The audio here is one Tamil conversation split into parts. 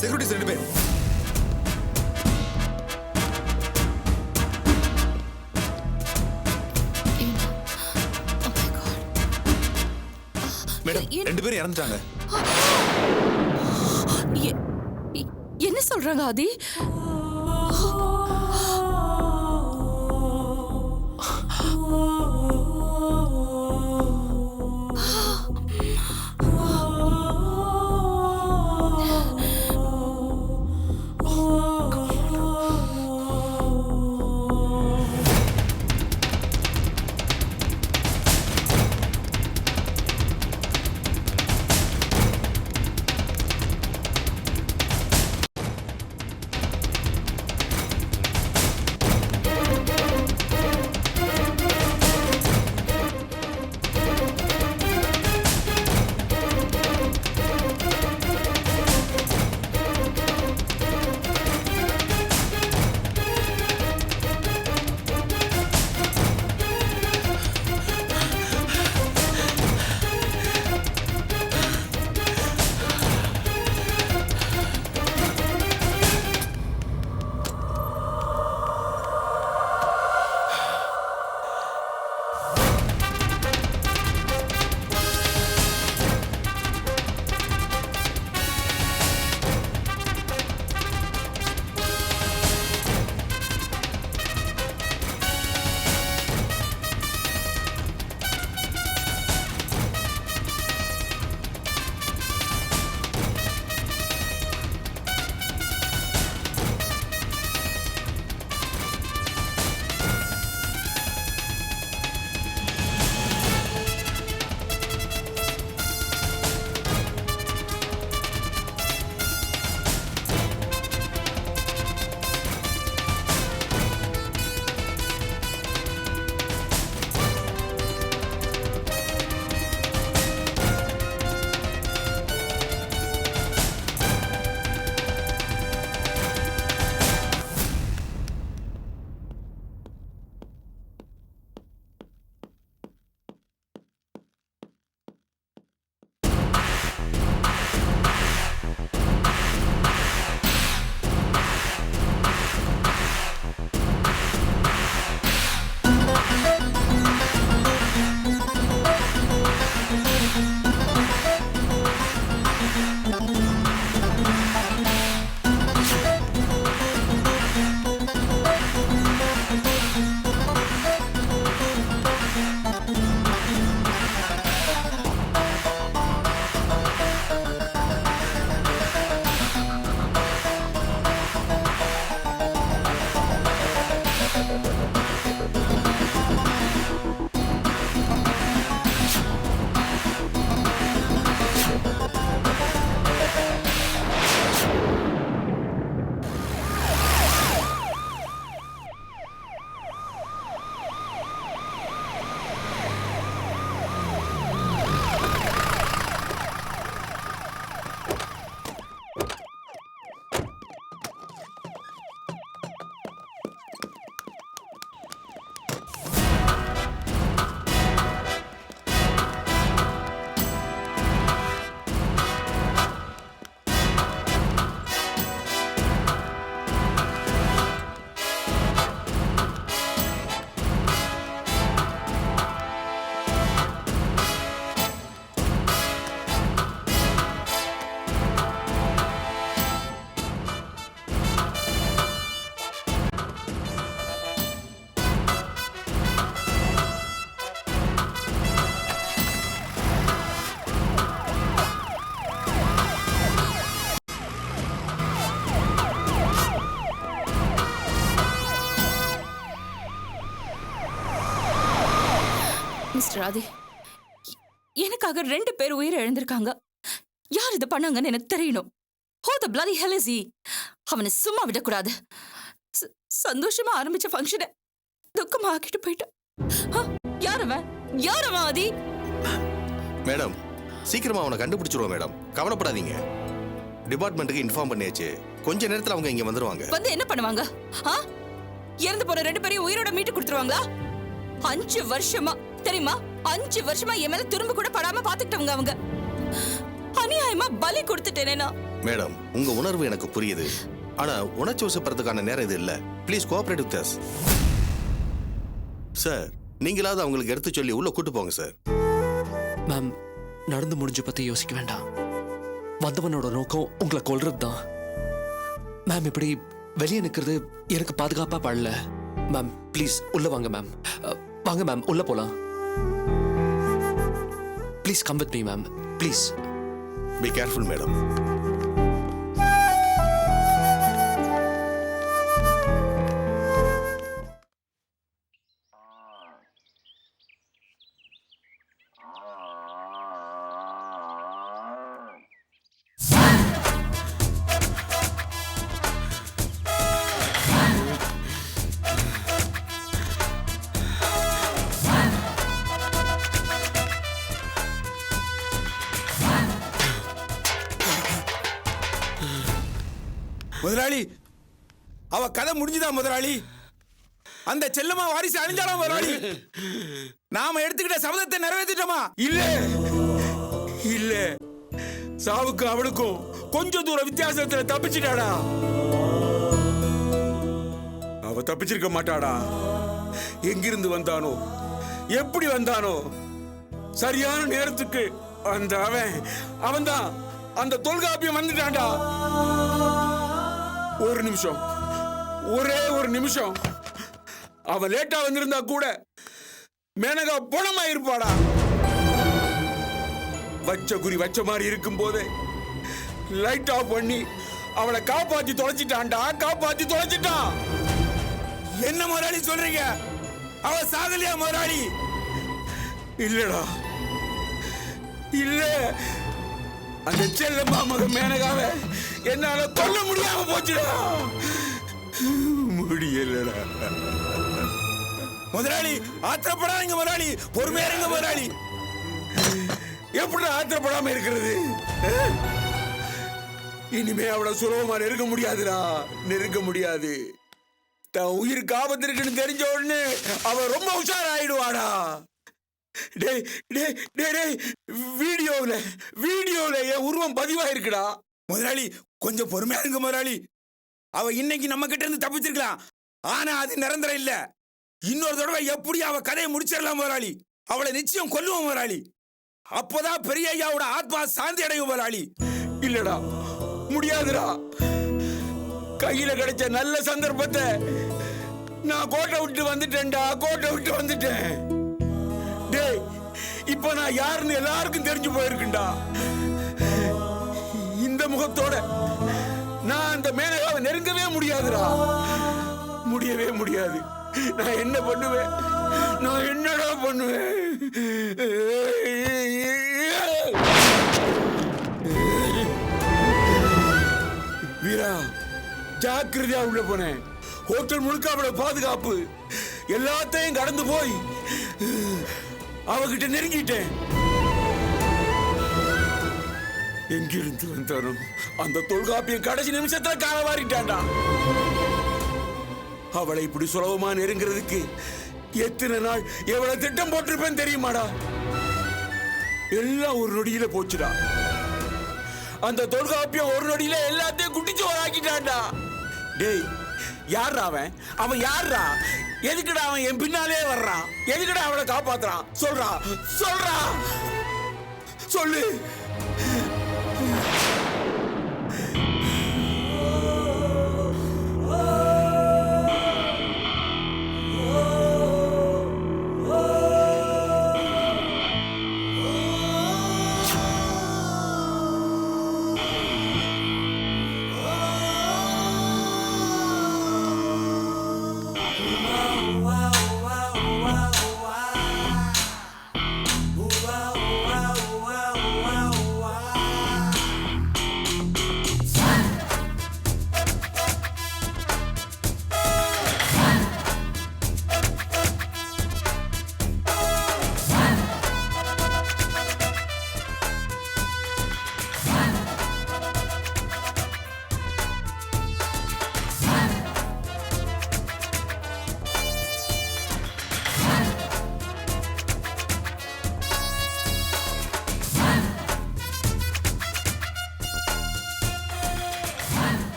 செக்யூரிட்டி 2 பேர். மேடம் 2 பேர் இறந்துட்டாங்க. என்ன சொல்றாங்க ஆதி? மிஸ்டர் ஆதி, எனக்காக 2 பேர் உயிரை இழந்திருக்காங்க. யார் இதை பண்ணாங்கன்னு எனக்கு தெரியணும். Who the bloody hell is he? அவனை சும்மா விடக்கூடாது. சந்தோஷமா ஆரம்பிச்ச ஃபங்க்ஷனை துக்கமா ஆக்கிட்டு போயிட்டான். யார் அவன் ஆதி? மேடம், சீக்கிரமா அவனை கண்டுபிடிச்சிருவோம் மேடம், கவலைப்படாதீங்க. டிபார்ட்மெண்ட்டுக்கு இன்ஃபார்ம் பண்ணியாச்சு. கொஞ்ச நேரத்துல அவங்க இங்க வந்துருவாங்க. வந்து என்ன பண்ணுவாங்க? இறந்து போற 2 பேரையும் உயிரோட மீட்டு கொடுத்துருவாங்களா? 5 வருஷமா தெரியுமா? 5 வருஷமா என் மேல துரும்பு கூட படாம பாத்துக்கிட்டவங்க அவங்க. அநியாயமா பலி கொடுத்துட்டேனேனா? மேடம், உங்க உணர்வு எனக்கு புரியுது. ஆனா உணர்ச்சி வசப்படுறதுக்கான நேரம் இது இல்ல. Please cooperate with us. Sir, நீங்களாவது அவங்களுக்கு எடுத்து சொல்லி உள்ள கூட்டு போங்க சார். மேம், நடந்து முடிஞ்ச பத்தி யோசிக்க வேண்டாம். வந்தவனோட நோக்கம் உங்களை கொல்றது தான். மேம், இப்படி வெளியே நிற்கிறது எனக்கு பாதுகாப்பா படல. மேம், ப்ளீஸ் உள்ள வாங்க மேம். வாங்க மேம், உள்ள போலாம். Please come with me ma'am, please. Be careful madam. முதலாளி, அவ கதை முடிஞ்சுதா முதலாளி? அந்த செல்லம்மா வாரிசு அழிஞ்சாலா முதலாளி? நாம எடுத்துக்கிட்ட சபதத்தை நிறைவேற்றிட்டோமா? இல்ல இல்ல, சாவுக்கு அவளுக்கும் கொஞ்சம் தூர வித்தியாசத்துல தப்பிச்சிட்டாடா. அவ தப்பிச்சிருக்க மாட்டாடா. எங்கிருந்து வந்தானோ, எப்படி வந்தானோ, சரியான நேரத்துக்கு அந்த அவன்தான் அந்த தொல்காப்பியம் வந்துட்டான்டா. ஒரு நிமிஷம், ஒரே ஒரு நிமிஷம் அவ லேட்டா வந்திருந்தா கூட மேனகா போனமா இருப்பாடா. வச்ச குறி வச்ச மாதிரி இருக்கும் போதே லைட் ஆஃப் பண்ணி அவளை காப்பாத்தி தொலைச்சிட்டான்டா, காப்பாத்தி தொலைச்சிட்டான். என்ன முதலாளி சொல்றீங்க? அவ சாகலையா முதலாளி? இல்லடா, இல்ல. அந்த செல்லம்மா மகன் மேனகாவை என்னால கொல்ல முடியாம போச்சுடா. முடியலடா. முதலாளி, ஆத்திரப்படாதீங்க முதலாளி, பொறுமையா இருங்க முதலாளி. எப்படி ஆத்திரப்படாம இருக்கிறது? இனிமே அவளை சுலபமா நெருங்க முடியாதுடா, நெருங்க முடியாது. தன் உயிருக்கு ஆபத்து இருக்குன்னு தெரிஞ்ச உடனே அவ ரொம்ப உஷாராயிடுவாடா. வீடியோல என் உருவம் பதிவாயிருக்குடா. முதலாளி, கொஞ்சம் பொறுமையா இருங்க முதலாளி. அவ இன்னைக்கு நம்ம கிட்ட இருந்து தப்பிச்சிருக்கலாம், ஆனா அது நிரந்தரம் இல்ல. இன்னொரு தடவை எப்படி அவ கதையை முடிச்சிடலாம் முதலாளி. அவளை நிச்சயம் கொல்லுவோம் முதலாளி. அப்பதான் பெரிய ஐயாவோட ஆத்மா சாந்தி அடையும் முதலாளி. இல்லடா, முடியாதுடா. கையில கிடைச்ச நல்ல சந்தர்ப்பத்தை நான் கோட்டை விட்டு வந்துட்டேன்டா, கோட்டை விட்டு வந்துட்டேன். டேய், இப்ப நான் யாருன்னு எல்லாருக்கும் தெரிஞ்சு போயிருக்குண்டா. இந்த முகத்தோட நான் அந்த மேனகாவை நெருங்கவே முடியாதுடா, முடியவே முடியாது. நான் என்ன பண்ணுவேன்? நான் என்னடா பண்ணுவேன்? வீரா, ஜாக்கிரதையா உள்ள போனேன். ஹோட்டல் முழுக்க அவளை பாதுகாப்பு. எல்லாத்தையும் கடந்து போய் அவகிட்ட நெருங்கிட்டேன். எங்கிருந்து வந்தாலும் அந்த தொல்காப்பியம் கடைசி நிமிஷத்துல காலவாரிட்டான்டா. அவளை இப்படி சுலபமா நெருங்கிறதுக்கு எத்தனை நாள் எவ்வளவு திட்டம் போட்டிருப்பேன் தெரியுமாடா? எல்லாம் ஒரு நொடியில போச்சுடா. அந்த தொல்காப்பியம் ஒரு நொடியில எல்லாத்தையும் குட்டிச்சோறாக்கிட்டான்டா. டேய், யாரா அவன்? அவன் யாரா? எதுக்குடா அவன் என் பின்னாலே வர்றான்? எதுக்குடா அவளை காப்பாத்துறான்? சொல்றா, சொல்றா, சொல்லு.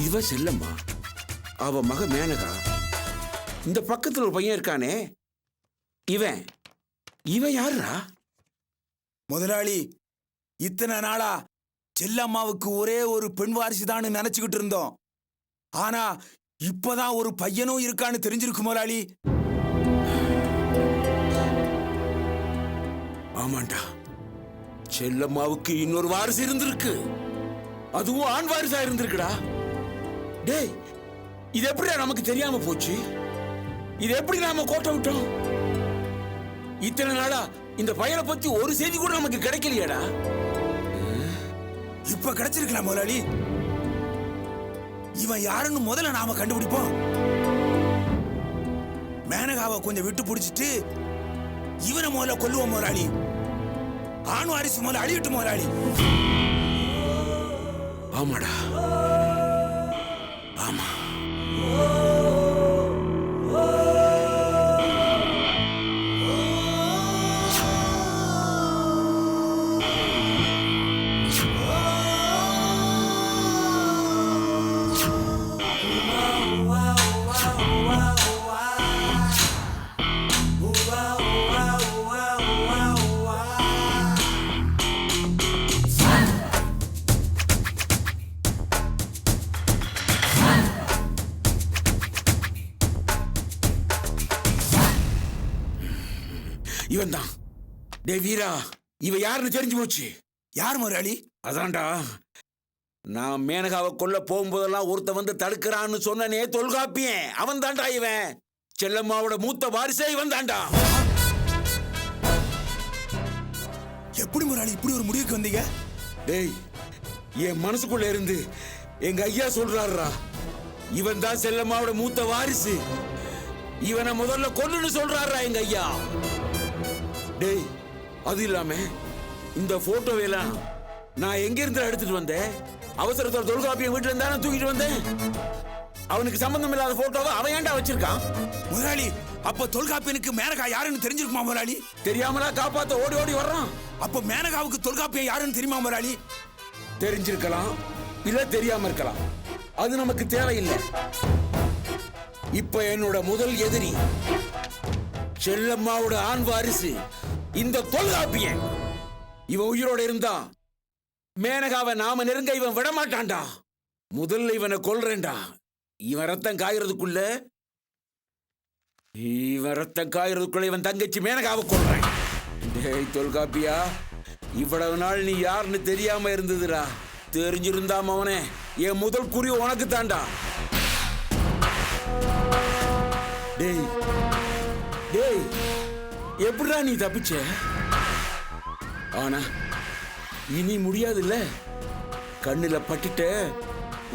இவ செல்லம்மா, அவ மக மேனகா. இந்த பக்கத்துல ஒரு பையன் இருக்கானே, இவன் இவன் யாருடா? முதலாளி, இத்தனை நாளா செல்லம்மாவுக்கு ஒரே ஒரு பெண் வாரிசு தான் நினைச்சுக்கிட்டு இருந்தோம். ஆனா இப்பதான் ஒரு பையனும் இருக்கான்னு தெரிஞ்சிருக்கு முதலாளி. ஆமாண்டா, செல்லம்மாவுக்கு இன்னொரு வாரிசு இருந்திருக்கு. அதுவும் ஆண் வாரிசா இருந்திருக்குடா. டேய், இது எப்படிடா நமக்கு தெரியாம போச்சு? இது எப்படி நாம கோட்டை விட்டோம்? இத்தனை நாளா இந்த பையனை பத்தி ஒரு செய்தி கூட நமக்கு கிடைக்கலையாடா. இப்ப கிடைச்சிருக்கலாம் முதலாளி. இவன் யாருன்னு முதல்ல நாம கண்டுபிடிப்போம். மேனகாவை கொஞ்சம் விட்டு பிடிச்சிட்டு இவனை முதல்ல கொல்லுவோம் முதலாளி. ஆண் வாரிசு முதல்ல அழிவிட்டு முதலாளி. ஆமாடா, ஆமா. இவன் தான். டே வீரா, இவ யாருன்னு தெரிஞ்சு போச்சு. யார் முதலாளி? அதான்டா, நான் மேனகாவை கொல்ல போகும்போதெல்லாம் ஒருத்த வந்து தடுக்கிறான்னு சொன்னனே, தொல்காப்பியன். அவன் தான்டா இவன். செல்லம்மாவோட மூத்த வாரிசே இவன் தான்டா. எப்படி முதலாளி இப்படி ஒரு முடிவுக்கு வந்தீங்க? டேய், என் மனசுக்குள்ள இருந்து எங்க ஐயா சொல்றாருடா, இவன் தான் செல்லம்மாவோட மூத்த வாரிசு. இவனை முதல்ல கொல்லுன்னு சொல்றாருடா எங்க ஐயா. டேய், அது இல்லாம இந்த போட்டோவெல்லாம் நான் எங்க இருந்து எடுத்துட்டு வந்தேன்? அவசரத்தோட தொல்காப்பியம் வீட்டுல இருந்தா தூக்கிட்டு வந்தேன். அவனுக்கு சம்பந்தம் இல்லாத போட்டோவை அவன் ஏன்டா வச்சிருக்கான்? முதலாளி, அப்ப தொல்காப்பியனுக்கு மேனகா யாருன்னு தெரிஞ்சிருக்குமா முதலாளி? தெரியாமலா காப்பாத்த ஓடி ஓடி வர்றான்? அப்ப மேனகாவுக்கு தொல்காப்பியம் யாருன்னு தெரியுமா முதலாளி? தெரிஞ்சிருக்கலாம், இல்ல தெரியாம இருக்கலாம். அது நமக்கு தேவையில்லை. இப்ப என்னோட முதல் எதிரி செல்லம்மாவோட ஆண் வாரிசு இந்த தொல்காப்பியன். இவன் உயிரோட இருந்தா மேனகாவை நாம நெருங்க இவன் விடமாட்டான்டா. முதல்ல இவனை கொல்றேன்டா. இவன் ரத்தம் காயறதுக்குள்ள இவன் தங்கச்சி மேனகாவை கொல்றேன். டேய் தொல்காப்பியா, இவ்வளவு நாள் நீ யாருன்னு தெரியாம இருந்ததுடா. தெரிஞ்சிருந்தா அவனே, என் முதல் குறி உனக்கு தான்டா. டேய் டேய், எப்படிடா நீ தப்பிச்ச? ஆனா இனி முடியாதுல்ல. கண்ணுல பட்டுட்ட,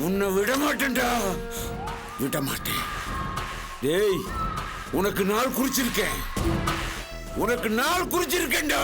உன்னை விட மாட்டேன்டா, விட மாட்டேன். டேய், உனக்கு நாள் குறிச்சிருக்கேன், உனக்கு நாள் குறிச்சிருக்கேன்டா.